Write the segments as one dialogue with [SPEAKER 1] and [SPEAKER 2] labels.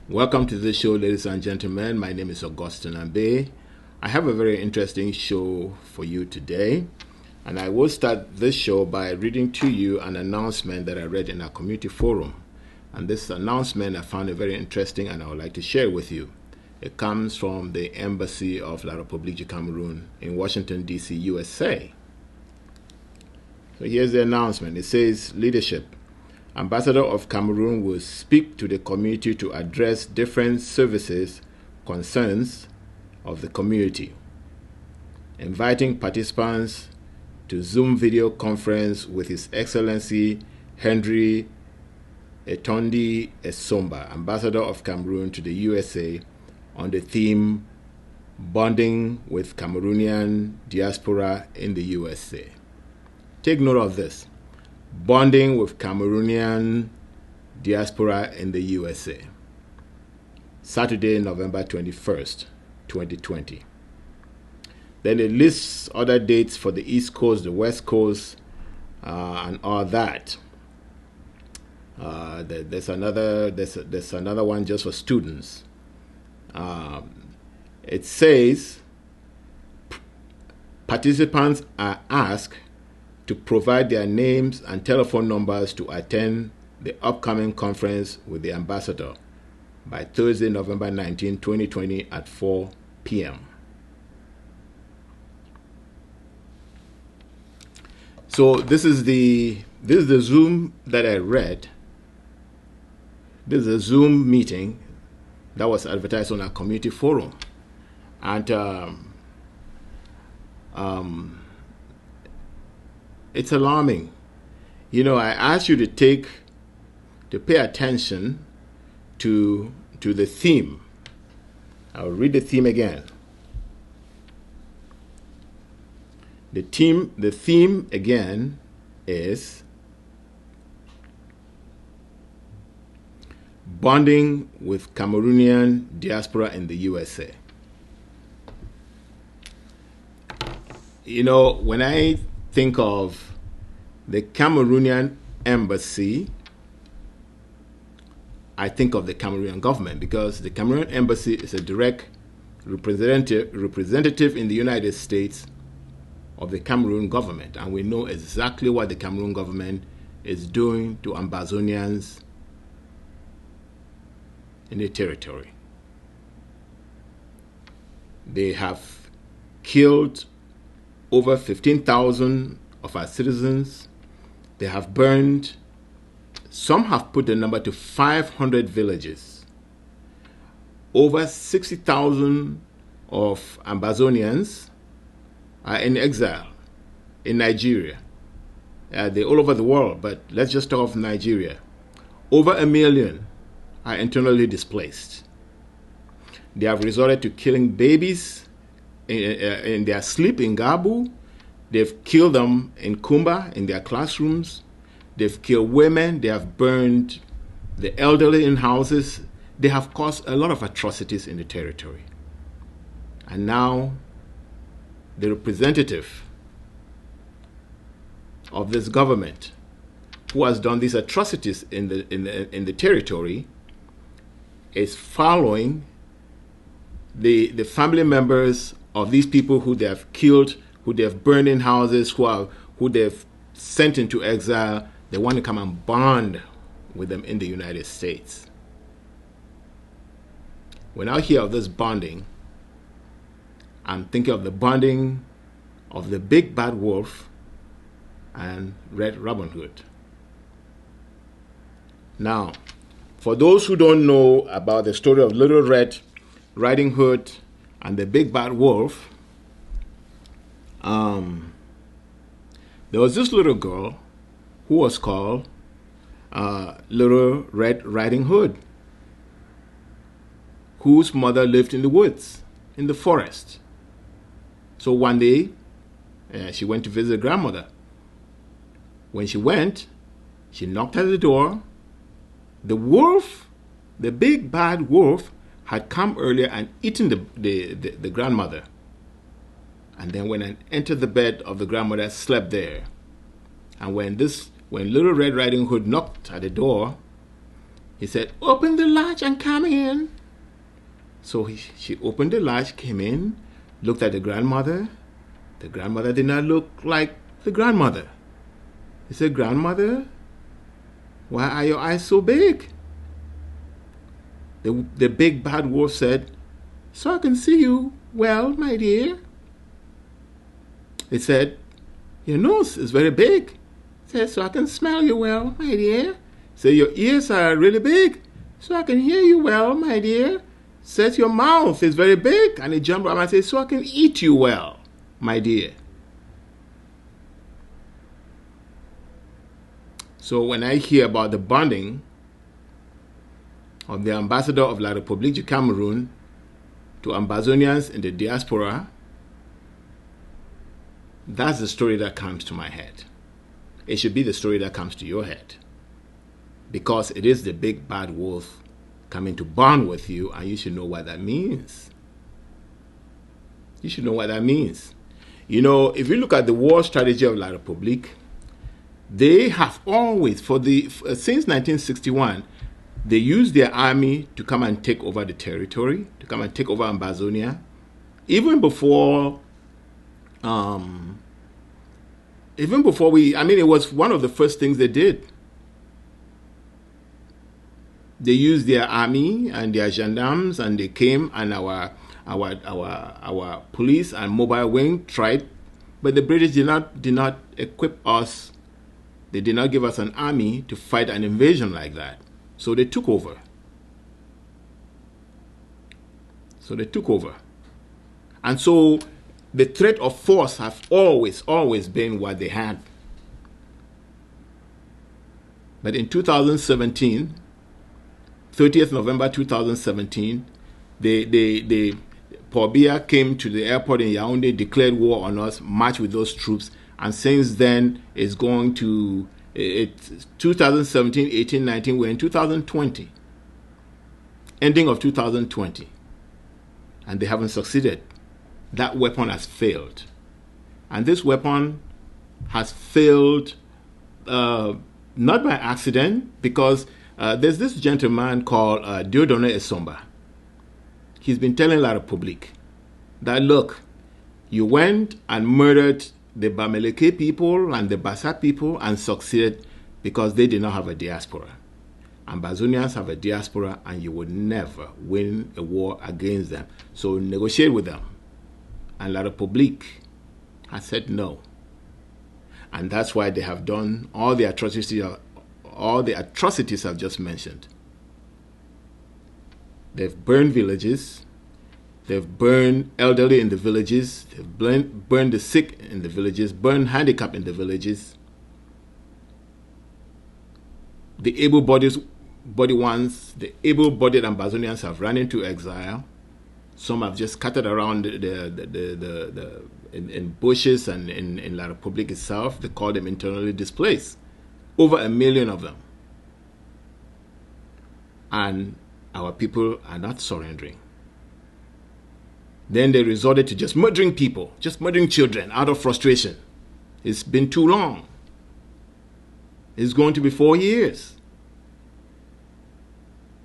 [SPEAKER 1] Welcome to this show, ladies and gentlemen. My name is Augustine Ambe. I have a very interesting show for you today, and I will start this show by reading to you an announcement that I read in our community forum. And this announcement I found very interesting, and I would like to share with you. It comes from the Embassy of La République du Cameroon in Washington, D.C., USA. So here's the announcement. It says, Leadership. Ambassador of Cameroon will speak to the community to address different services, concerns of the community, inviting participants to Zoom video conference with His Excellency Henry Etondi Esomba, Ambassador of Cameroon to the USA, on the theme Bonding with Cameroonian Diaspora in the USA. Take note of this. Bonding with Cameroonian Diaspora in the USA. Saturday, November 21st, 2020. Then it lists other dates for the East Coast, the West Coast, and all that. There's another one just for students. It says participants are asked to provide their names and telephone numbers to attend the upcoming conference with the ambassador by Thursday, November 19, 2020 at 4 p.m. So this is the Zoom that I read. This is a Zoom meeting that was advertised on our community forum. And it's alarming. You know, I asked you to pay attention to the theme. I'll read the theme again. The theme again is Bonding with Cameroonian Diaspora in the USA. You know, when I think of the Cameroonian embassy, I think of the Cameroonian government, because the Cameroonian embassy is a direct representative in the United States of the Cameroon government, and we know exactly what the Cameroon government is doing to Ambazonians in the territory. They have killed over 15,000 of our citizens. They have burned, some have put the number to 500 villages. Over 60,000 of Ambazonians are in exile in Nigeria. They're all over the world, but let's just talk of Nigeria. Over 1 million are internally displaced. They have resorted to killing babies in their sleep in Gabu. They've killed them in Kumba, in their classrooms. They've killed women. They have burned the elderly in houses. They have caused a lot of atrocities in the territory. And now, the representative of this government, who has done these atrocities in the territory, is following the family members of these people who they have killed, who they have burned in houses, who they've sent into exile. They want to come and bond with them in the United States. When I hear of this bonding, I'm thinking of the bonding of the big bad wolf and Red Robin Hood. Now, for those who don't know about the story of Little Red Riding Hood and the big bad wolf, there was this little girl who was called Little Red Riding Hood, whose mother lived in the woods, in the forest. So one day, she went to visit her grandmother. When she went, she knocked at the door. The wolf, the big bad wolf, had come earlier and eaten the grandmother. And then when I entered the bed of the grandmother, slept there. And when Little Red Riding Hood knocked at the door, He said, open the latch and come in. So she opened the latch, came in, looked at the grandmother. The grandmother did not look like the grandmother. He said, grandmother, why are your eyes so big? The big bad wolf said, so I can see you well, my dear. He said, your nose is very big. He said, so I can smell you well, my dear. Say, your ears are really big, so I can hear you well, my dear. Says, your mouth is very big. And he jumped up and said, so I can eat you well, my dear. So when I hear about the bonding of the ambassador of La République du Cameroon to Ambazonians in the diaspora, that's the story that comes to my head. It should be the story that comes to your head, because it is the big bad wolf coming to bond with you, and you should know what that means. You should know what that means. You know, if you look at the war strategy of La République, they have always, since 1961, they used their army to come and take over the territory, to come and take over Ambazonia. Even before it was one of the first things they did. They used their army and their gendarmes, and they came, and our police and mobile wing tried, but the British did not equip us. They did not give us an army to fight an invasion like that. So they took over. And so the threat of force have always been what they had. But in 2017, 30th November 2017, Paul Biya came to the airport in Yaoundé, declared war on us, marched with those troops, and since then it's going to 2017, 18, 19, we're in 2020. Ending of 2020. And they haven't succeeded. That weapon has failed. And this weapon has failed not by accident, because there's this gentleman called Dieudonné Essomba. He's been telling La République that, look, you went and murdered the Bamileke people and the Bassa people and succeeded because they did not have a diaspora. Ambazonians have a diaspora, and you would never win a war against them. So negotiate with them. And La République has said no. And that's why they have done all the atrocities I've just mentioned. They've burned villages. They've burned elderly in the villages. They've burned the sick in the villages, burned handicapped in the villages. The able-bodied Ambazonians have run into exile. Some have just scattered around in bushes and in La République itself. They call them internally displaced. Over 1 million of them. And our people are not surrendering. Then they resorted to just murdering people, just murdering children out of frustration. It's been too long. It's going to be 4 years.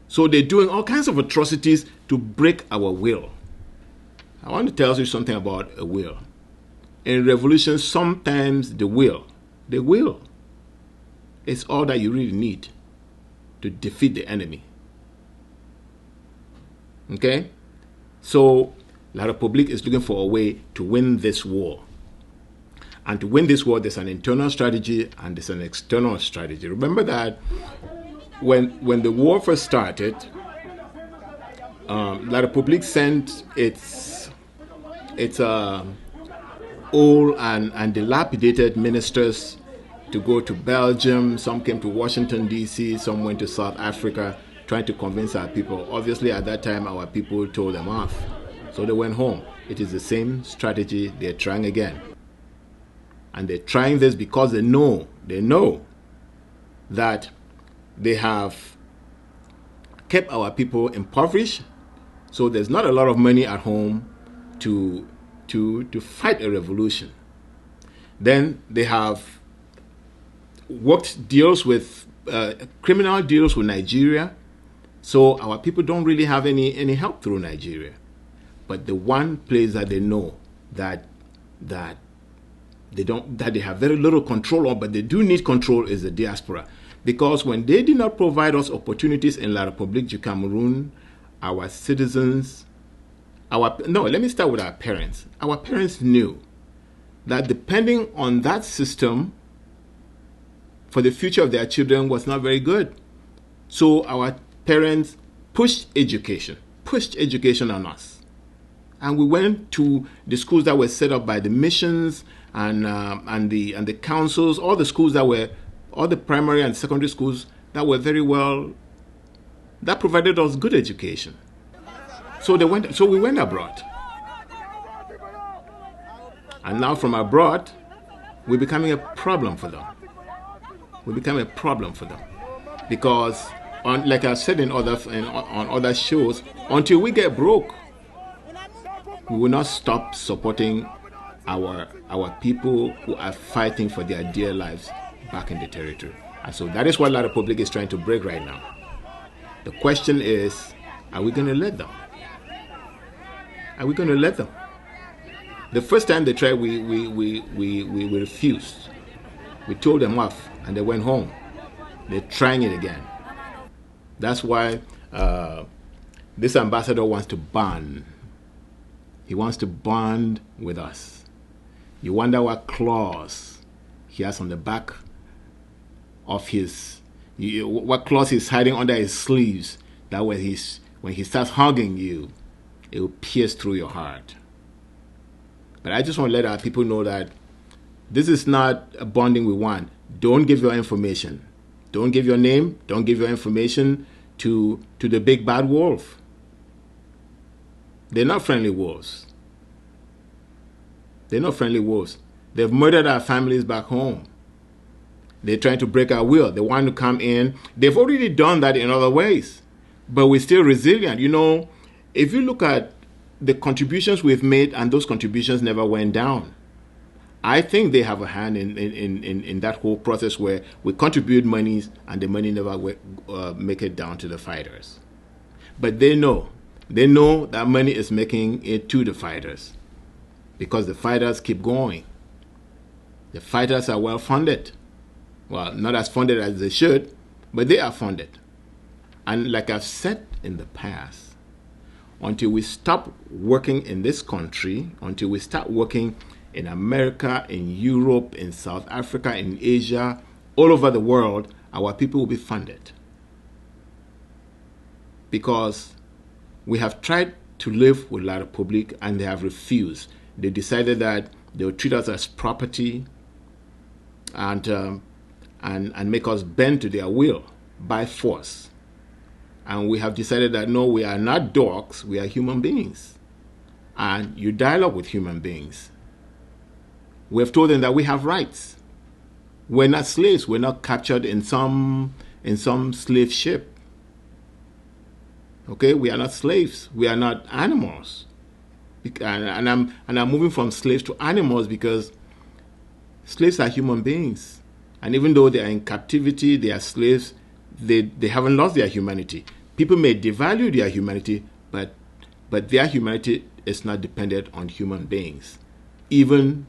[SPEAKER 1] So they're doing all kinds of atrocities to break our will. I want to tell you something about a will. In revolution, sometimes the will is all that you really need to defeat the enemy. Okay? So La République is looking for a way to win this war. And to win this war, there's an internal strategy and there's an external strategy. Remember that when the war first started, La République sent its old and dilapidated ministers to go to Belgium. Some came to Washington, D.C., some went to South Africa, trying to convince our people. Obviously, at that time, our people told them off. So they went home. It is the same strategy they're trying again. And they're trying this because they know that they have kept our people impoverished. So there's not a lot of money at home to fight a revolution. Then they have worked deals with criminal deals with Nigeria So our people don't really have any help through Nigeria. But the one place that they know that they have very little control on, but they do need control, is the diaspora. Because when they did not provide us opportunities in La République du Cameroon, our citizens, let me start with our parents. Our parents knew that depending on that system for the future of their children was not very good. So our parents pushed education on us. And we went to the schools that were set up by the missions and the councils, all the schools all the primary and secondary schools that were very well, that provided us good education. So we went abroad. And now from abroad, we're becoming a problem for them. Because, like I said on other shows, until we get broke, we will not stop supporting our people who are fighting for their dear lives back in the territory. And so that is what La République is trying to break right now. The question is, are we going to let them? Are we going to let them? The first time they tried, we refused. We told them off, and they went home. They're trying it again. That's why this ambassador wants to bond. He wants to bond with us. You wonder what clause he has on the back of what clause he's hiding under his sleeves. That way, when he starts hugging you, it will pierce through your heart. But I just want to let our people know that this is not a bonding we want. Don't give your information. Don't give your name. Don't give your information to the big bad wolf. They're not friendly wolves. They're not friendly wolves. They've murdered our families back home. They're trying to break our will. They want to come in. They've already done that in other ways. But we're still resilient. You know, if you look at the contributions we've made, and those contributions never went down. I think they have a hand in that whole process where we contribute monies and the money never make it down to the fighters. But they know that money is making it to the fighters because the fighters keep going. The fighters are well funded. Well, not as funded as they should, but they are funded. And like I've said in the past, until we stop working in this country, until we start working in America, in Europe, in South Africa, in Asia, all over the world, our people will be funded. Because we have tried to live with La République and they have refused. They decided that they would treat us as property and make us bend to their will by force. And we have decided that no, we are not dogs, we are human beings. And you dialogue with human beings. We have told them that we have rights. We're not slaves. We're not captured in some slave ship. Okay, we are not slaves. We are not animals. And I'm moving from slaves to animals because slaves are human beings. And even though they are in captivity, they are slaves, they haven't lost their humanity. People may devalue their humanity, but their humanity is not dependent on human beings, even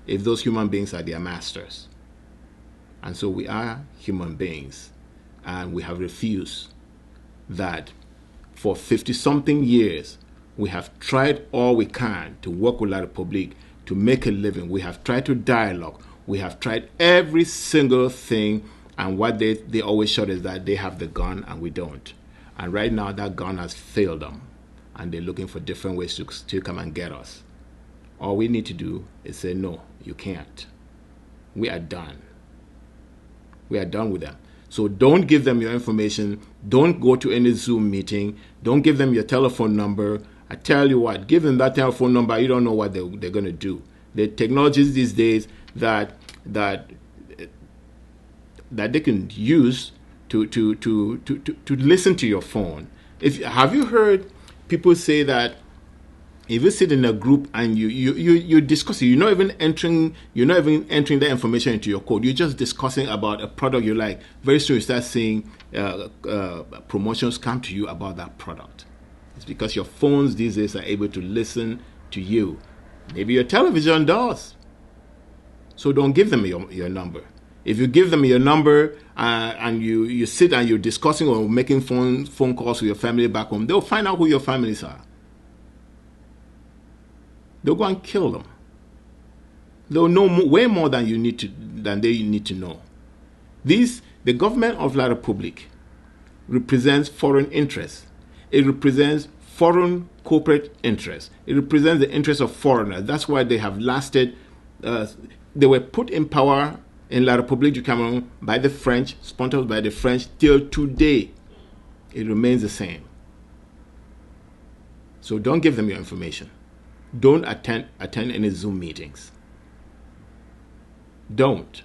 [SPEAKER 1] if those human beings are their masters. And so we are human beings, and we have refused that. For 50-something years, we have tried all we can to work with La République, to make a living. We have tried to dialogue. We have tried every single thing, and what they always show is that they have the gun and we don't. And right now, that gun has failed them, and they're looking for different ways to still come and get us. All we need to do is say, no, you can't. We are done. We are done with them. So don't give them your information. Don't go to any Zoom meeting. Don't give them your telephone number. I tell you what, give them that telephone number. You don't know what they're going to do. The technologies these days that they can use to listen to your phone. Have you heard people say that If you sit in a group and you discuss it, you're not even entering the information into your code. You're just discussing about a product you like. Very soon you start seeing promotions come to you about that product. It's because your phones these days are able to listen to you. Maybe your television does. So don't give them your number. If you give them your number and you sit and you're discussing or making phone calls with your family back home, they'll find out who your families are. They'll go and kill them. They'll know way more than they need to know. The government of La Republique represents foreign interests. It represents foreign corporate interests. It represents the interests of foreigners. That's why they have lasted. They were put in power in La République du Cameroun by the French, sponsored by the French, till today. It remains the same. So don't give them your information. Don't attend any Zoom meetings. Don't.